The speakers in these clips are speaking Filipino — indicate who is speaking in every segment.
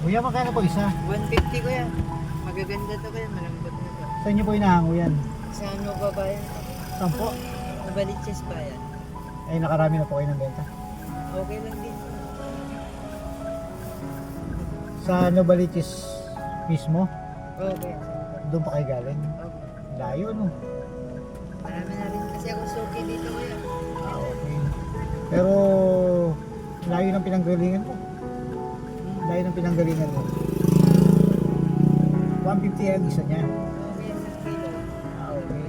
Speaker 1: Kuya, magkano po isa?
Speaker 2: 150 ko yan. Magaganda to kuya, malambot na to.
Speaker 1: Saan niyo po inahango yan?
Speaker 2: Sa ano ba ba yan?
Speaker 1: Saan po?
Speaker 2: Nabaliches ba yan?
Speaker 1: Ay, nakarami na po kayo ng benta.
Speaker 2: Okay lang din.
Speaker 1: Sa Novaliches mismo?
Speaker 2: Okay.
Speaker 1: Doon pa kayo galing?
Speaker 2: Okay.
Speaker 1: Layo, no?
Speaker 2: Marami na rin kasi ako suki dito kuya.
Speaker 1: Ah, okay. Pero, layo ng pinanggalingan mo. Layo ng pinanggalingan mo. 150 yan isa niya.
Speaker 2: Okay, sa kilo.
Speaker 1: Ah, okay.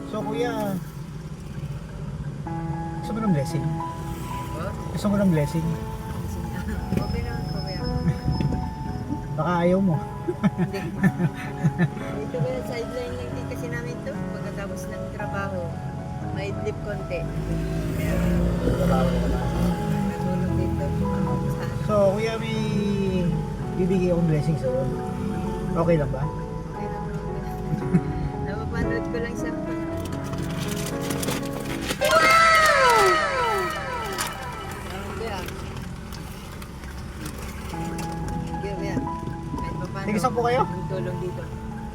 Speaker 1: So, kuya, gusto mo ng blessing?
Speaker 2: Oh?
Speaker 1: Gusto mo ng blessing?
Speaker 2: Okay naman po kuya.
Speaker 1: Baka ayaw mo.
Speaker 2: Hindi. Dito kuya, sideline lang din kasi namin to. Pagkatapos ng trabaho, may idlip konti. Kaya, natulog dito. Sa
Speaker 1: So, kuya, may bibigay akong blessing sa'yo. Okay lang ba?
Speaker 2: okay lang po kuya. Napapanood ko lang siya. Kuya. Thank you, kuya. Kahit pa paano,
Speaker 1: Sige, saan po kayo?
Speaker 2: ang tulong dito.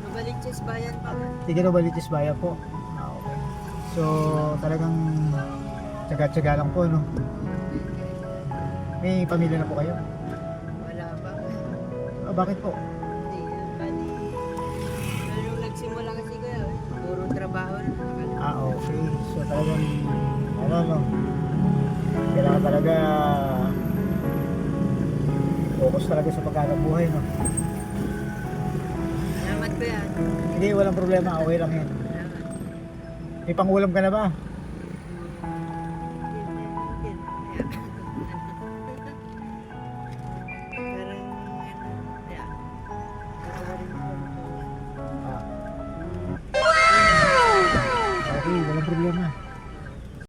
Speaker 2: Nabaliches bayan pa.
Speaker 1: Sige, Novaliches Bayan po. Ah, okay. So, talagang tsaga-tsaga lang po, no? May pamilya na po kayo?
Speaker 2: Wala pa.
Speaker 1: Ah, bakit po?
Speaker 2: Hindi, bali. Nung nagsimula kasi kuya, puro trabaho na.
Speaker 1: Ah, okay. So, talagang, ano, no? Kailangan talaga focus talaga sa paghanap buhay, no?
Speaker 2: Salamat kuya.
Speaker 1: Hindi, walang problema. Okay lang yan.
Speaker 2: Salamat.
Speaker 1: May pangulam ka na ba?